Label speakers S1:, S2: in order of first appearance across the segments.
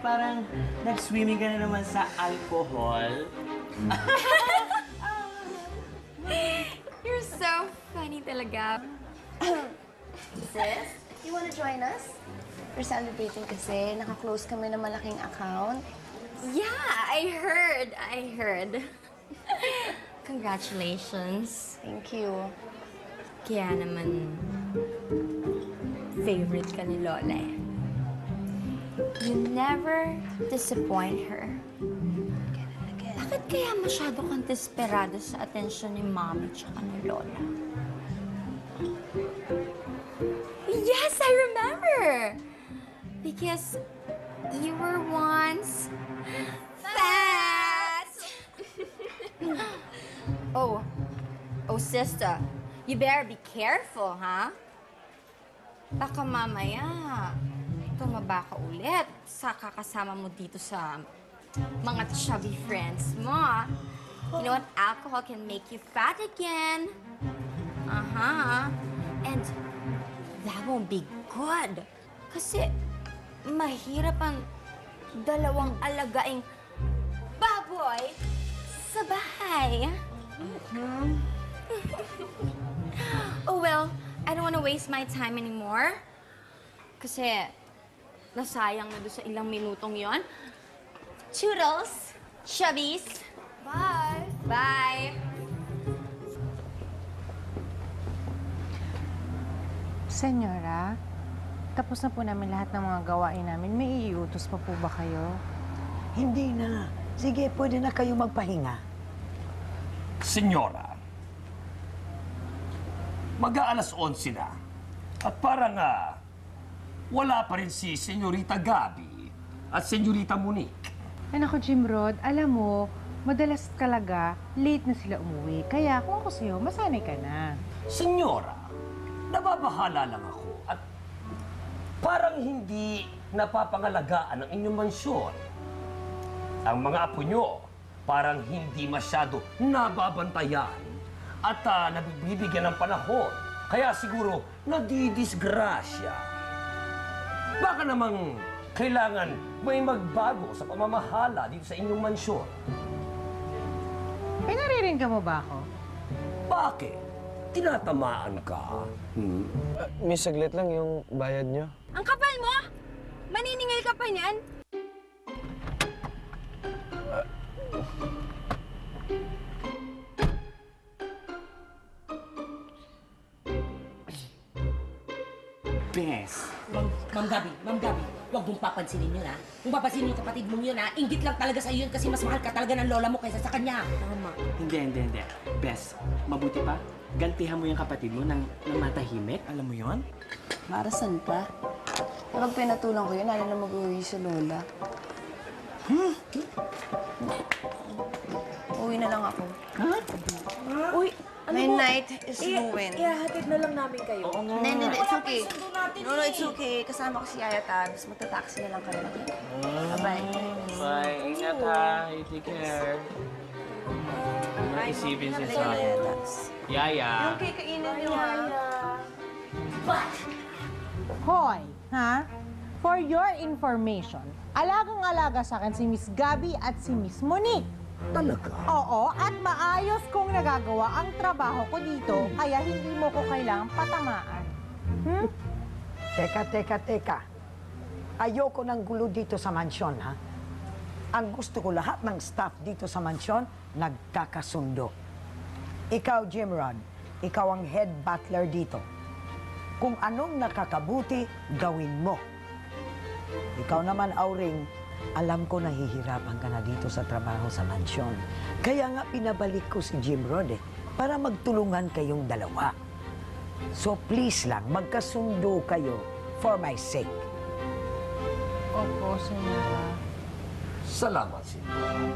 S1: parang nag-swimming ka na naman sa alcohol.
S2: You're so funny talaga.
S3: Sis, you wanna join us? We're celebrating kasi naka-close kami ng malaking account.
S2: Yeah, I heard. Congratulations.
S3: Thank you.
S2: Kaya naman, favorite ka ni Lola eh. You never disappoint her. Bakit kaya masyado kang desperado sa atensyon ni Mommy tsaka ni Lola? Yes, I remember! Because you were once fat! Oh, sister, you better be careful, huh? Baka mamaya, tumaba ka ulit sa kakasama mo dito sa mga chubby friends mo. You know what? Alcohol can make you fat again. And that won't be good. Kasi mahirap ang dalawang alagaing baboy sa bahay. Oh well, I don't wanna waste my time anymore. Kasi nasayang na doon sa ilang minutong yon. Toodles! Chubbies!
S3: Bye!
S2: Bye!
S4: Senyora, tapos na po namin lahat ng mga gawain namin. May iutos pa po ba kayo?
S5: Hindi na. Sige, pwede na kayo magpahinga.
S6: Senyora, mag-aalas 11 na. At parang wala pa rin si Senyorita Gabi at Senyorita Monique.
S4: Ay naku, Jim Rod, alam mo, madalas talaga late na sila umuwi. Kaya kung ako sa'yo, masanay ka na.
S6: Senyora, nababahala lang ako at parang hindi napapangalagaan ang inyong mansyon. Ang mga apo nyo parang hindi masyado nababantayan at nabibigyan ng panahon. Kaya siguro nadidisgrasya. Baka namang kailangan may magbago sa pamamahala dito sa inyong mansyon.
S4: Pinaririnig mo ba ako?
S6: Bakit? Tinatamaan ka?
S7: Miss, saglit lang yung bayad nyo.
S2: Ang kapal mo! Maniningil ka pa niyan?
S1: Bes,
S8: Ma'am Gabi, huwag mong papansinin yun, ha? Kung papansinin yung kapatid mong yun, ha? Inggit lang talaga sa'yo yun kasi mas mahal ka talaga ng lola mo kaysa sa kanya.
S2: Tama.
S1: hindi. Bes, mabuti pa, gantihan mo yung kapatid mo ng matahimik. Alam mo yon?
S3: Marasan pa. Kapag pinatulang ko yun, alam na mag-uwi sa lola. Uwi na lang ako. Uy, my night is ruined.
S8: Ihahatid na lang namin kayo.
S1: Oo nga.
S3: No, it's okay. No, it's okay. Kasama ko si Yaya Tabs. Magta-taxi na lang kami. Bye-bye.
S1: Bye. Ingat ha. You take care. Naisipin si
S3: Yaya
S1: Son.
S3: Tabs.
S1: Yaya.
S3: Okay, kainin niyo, ha?
S4: Hoy, ha? For your information, alagang-alaga sa akin si Miss Gabi at si Miss Monique.
S5: Talaga?
S4: Oo, at maayos kong nagagawa ang trabaho ko dito, kaya hindi mo ko kailangang patamaan.
S5: Teka. Ayoko ng gulo dito sa mansyon, ha? Ang gusto ko lahat ng staff dito sa mansyon, nagkakasundo. Ikaw, Jim Rod, ikaw ang head butler dito. Kung anong nakakabuti, gawin mo. Ikaw naman, Auring, alam ko nahihirapan ka na dito sa trabaho sa mansyon. Kaya nga pinabalik ko si Jim Rod para magtulungan kayong dalawa. So please lang, magkasundo kayo for my sake.
S4: Opo, senyora.
S6: Salamat, Senyora.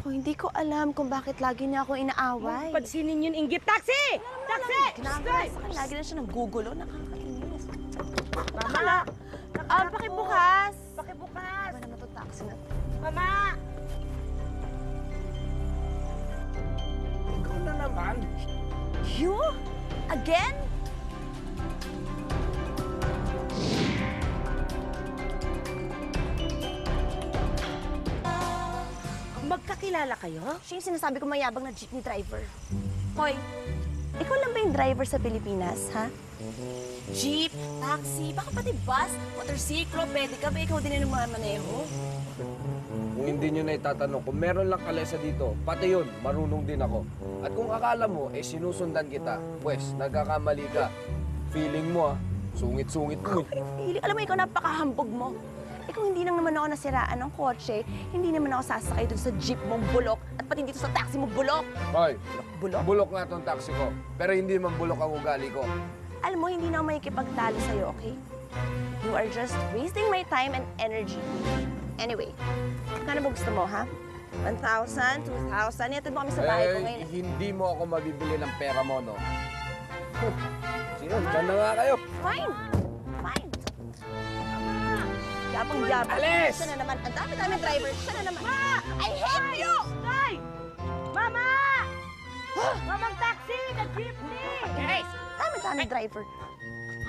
S3: Oh, hindi ko alam kung bakit lagi niya ako inaaway.
S8: Pansinin yun, inggit. Taxi! Taxi!
S3: Kinakaaway sa akin, lagi na siya nanggugulo. Nakakainis.
S8: Mama!
S3: Pakibukas!
S8: Pakibukas!
S3: Ano naman ito, taxi na?
S8: Mama!
S5: Ikaw na naman.
S3: You? Again? Magkakilala kayo? Siya yung sinasabi ko mayabang na jeepney driver. Hoy, ikaw lang ba yung driver sa Pilipinas, ha? Jeep, taxi, baka pati bus, motorsiklo, pwede ka ba ikaw din yung mga maneho?
S7: Kung hindi nyo na itatanong, kung meron lang kalesa dito, pati yun, marunong din ako. At kung akala mo, sinusundan kita, pues, nagkakamali ka. Feeling mo, sungit-sungit mo.
S3: Alam mo, ikaw napakahambog mo. Eh kung hindi lang naman ako nasiraan ng kotse, hindi naman ako sasakay dun sa jeep mong bulok at pati dito sa taxi mong bulok.
S7: Hoy,
S3: Bulok?
S7: bulok nga tong taxi ko. Pero hindi man bulok ang ugali ko.
S3: Alam mo, hindi na ako makikipagtalo sa'yo, okay? You are just wasting my time and energy. Anyway, kano ba gusto mo, ha? 1,000, 2,000, yatid mo kami sa bahay ko ngayon.
S7: Hindi mo ako mabibili ng pera mo, no? Sige, dyan na nga kayo.
S3: Fine! Fine! Yapang-yapang.
S7: Alis!
S3: Siya na naman. Ang dami-dami driver. Siya na naman. I hate you!
S4: Tay! Mama! Mamang taxi! Ka-jeepney!
S3: Guys! Dami-dami driver.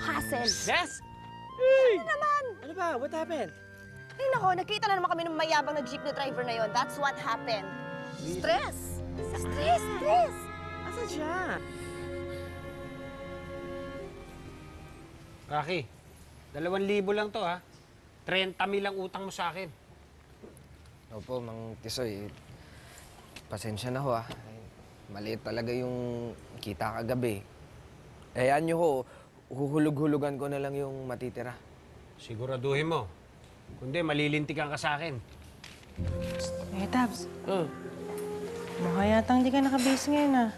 S3: Hassle.
S1: Bes!
S3: Siya na naman.
S1: Ano ba? What happened?
S3: Ay, nako. Nakita na naman kami ng mayabang na jeep na driver na yon. That's what happened. Stress. Stress. Stress.
S1: Asan siya?
S9: Rocky, 2,000 lang to ha. 30,000 ang utang mo sa akin.
S7: Opo, Mang Tisoy. Pasensya na ho ah. Maliit talaga yung kita kagabi. Hayaan niyo ho, huhulog-hulugan ko na lang yung matitira.
S9: Siguraduhin mo. Kundi, malilintikan ka sa akin.
S4: Eh, Tabs. Mukha yatang hindi ka nakabase ngayon, ah.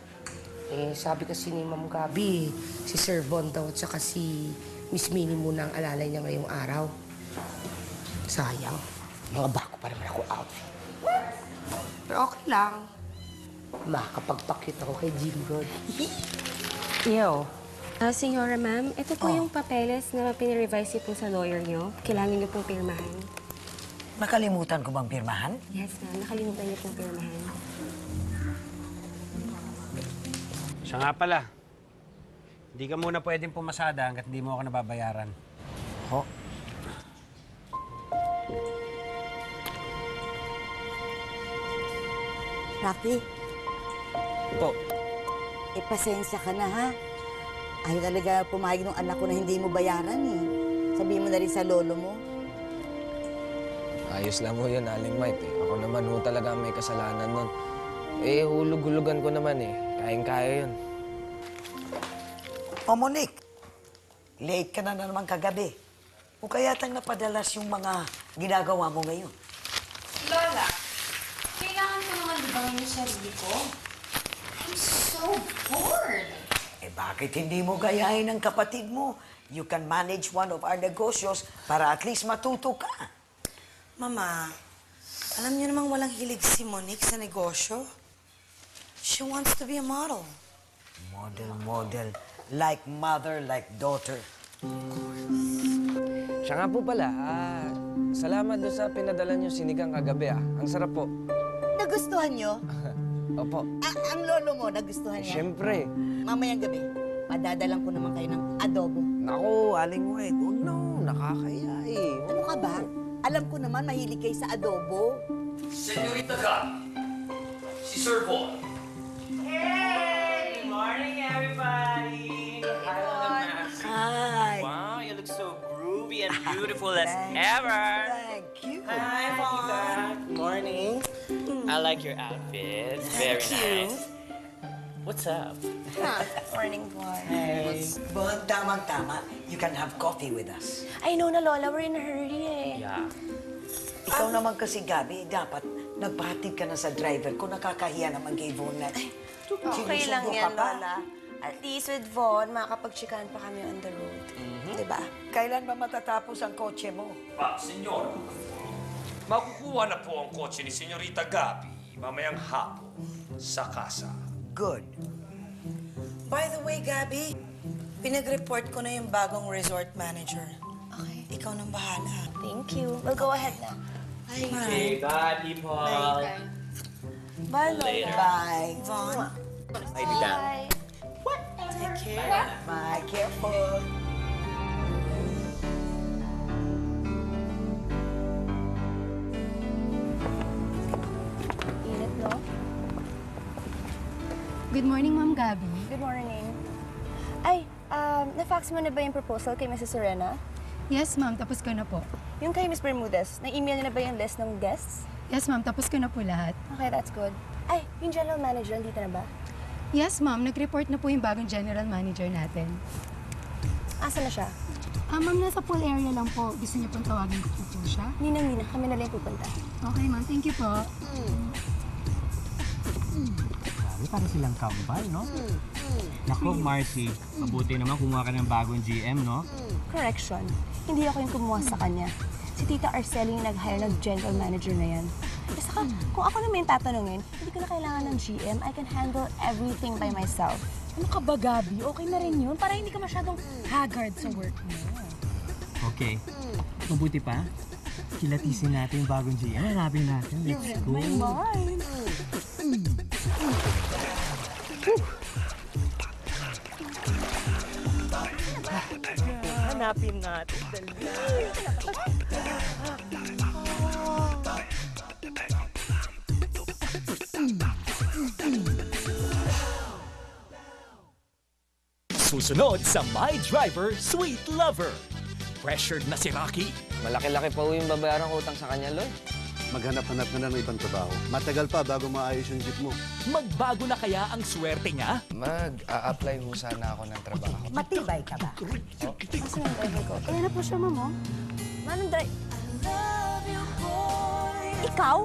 S8: Eh, sabi kasi ni Ma'am Gabi, si Sir Von daw at saka si Miss Minnie muna ang alalay niya ngayong araw. Sayang. Mga bako pa naman ako outfit. Pero okay lang. Makakapagpakit ako kay Jim Rod.
S4: Iyo.
S10: Senyora ma'am, ito po yung papeles na pinirevise niyo po sa lawyer niyo. Kailangan niyo pong pirmahan.
S5: Nakalimutan ko bang pirmahan?
S10: Yes ma'am, nakalimutan niyo pong pirmahan.
S9: Siya nga pala. Hindi ka muna pwedeng pumasada hanggat hindi mo ako nababayaran.
S5: Ho?
S11: Rocky,
S7: Po,
S11: pasensya ka na ha. Ayaw talaga pumayag ng anak ko na hindi mo bayaran eh. Sabihin mo na rin sa lolo mo.
S7: ayos lang ho yun, Aling Mike. Ako naman ho talaga may kasalanan nun. Hulug-hulugan ko naman eh. Kayang-kaya yun.
S5: O Monique, late ka na naman kagabi. O kaya tang napadalas yung mga ginagawa mo ngayon.
S2: Lola, kailangan ko naman libangin yung sarili ko. I'm so bored.
S5: Eh bakit hindi mo gayahin ng kapatid mo? You can manage one of our negosyo para at least matuto ka.
S11: Mama, alam niyo namang walang hilig si Monique sa negosyo. She wants to be a model.
S5: Model. Like mother, like daughter.
S7: Siya nga po pala, salamat doon sa pinadala niyo sinigang kagabi ah. Ang sarap po.
S11: Nagustuhan niyo?
S7: Opo.
S11: Ang lolo mo, nagustuhan niya?
S7: Siyempre.
S11: Mamayang gabi, padadalang ko naman kayo ng adobo.
S7: Naku, Aling White, huwag na ho. Nakakaya eh.
S11: Ano ka ba? Alam ko naman mahilig kayo sa adobo.
S6: Senyorita Gabi, si Sir Von.
S1: Good morning, everybody!
S5: Hi.
S1: Wow, you look so groovy and beautiful as ever!
S5: Thank you.
S1: Hi, Vaughn. Good morning. I like your outfit. Very nice. What's up?
S3: Morning, boy.
S1: Hey.
S5: Bon, tamang-tama. You can have coffee with us.
S3: I know na, Lola. We're in a hurry, eh.
S1: Yeah.
S5: Ikaw naman kasi, Gabi, dapat nagpahatid ka na sa driver ko. Nakakahiya naman kay Von na.
S3: Okay lang
S5: sinusundo
S3: yan,
S5: ka pa.
S3: Lola. At least with Von, makakapag-chikahan pa kami on the road. Diba?
S5: Kailan ba matatapos ang kotse mo?
S6: Senyor, makukuha na po ang kotse ni Senyorita Gabi mamayang hapon sa kasa.
S5: Good.
S11: By the way, Gabi, pinag-report ko na yung bagong resort manager.
S3: Okay.
S11: Ikaw nang bahala.
S3: Thank you. We'll go ahead na.
S1: Okay, bye, people.
S3: Bye, Lola.
S1: Later.
S5: Bye.
S11: Vaughn,
S1: Ay, di ka.
S3: Bye.
S11: take care.
S5: Bye. Careful.
S3: Init
S12: Good morning, Ma'am Gabby.
S3: Good morning. Ay, na-fax mo na ba yung proposal kay Mrs. Serena?
S12: Yes, ma'am. Tapos ko na po.
S3: Yung kay Miss Bermudez, na-email niya na ba yung list ng guests?
S12: Yes, ma'am. Tapos ko na po lahat.
S3: Okay, that's good. Ay, yung general manager, nandito na ba?
S12: Yes, ma'am. Nag-report na po yung bagong general manager natin.
S3: Asa na siya?
S12: Ma'am, nasa pool area lang po. Gusto niyo pong tawagin ko po siya?
S3: Ninang, kami na lang pupunta.
S12: Okay, ma'am. Thank you po.
S13: Grabe, parang silang kambal, no? Naku, Marcy, mabuti naman kumuha ka ng bagong GM, no?
S3: Correction. Hindi ako yung kumuha sa kanya. Si Tita Arceli yung nag-hire ng general manager na yan. At saka, kung ako naman yung tatanungin, hindi ko na kailangan ng GM. I can handle everything by myself.
S12: Ano ka ba, Gabby? Okay na rin yun. Para hindi ka masyadong haggard sa work mo.
S13: Okay. Mabuti pa, kilatisin natin yung bagong GM. Hanapin natin. Let's go.
S3: My mind.
S1: Hanapin natin.
S14: Susunod sa My Driver, Sweet Lover. Pressured na si Rocky.
S7: Malaki-laki pa ho yung babayaran ko utang sa kanya, Lloyd.
S15: Maghanap-hanap na ng ibang trabaho. Matagal pa bago maayos yung jeep mo.
S14: Magbago na kaya ang swerte niya?
S7: Mag-a-apply ho sana ako ng trabaho.
S5: Matibay ka ba?
S3: Asa yung driver ko? Ayan na po siya, ma'am. Manong driver? Ikaw?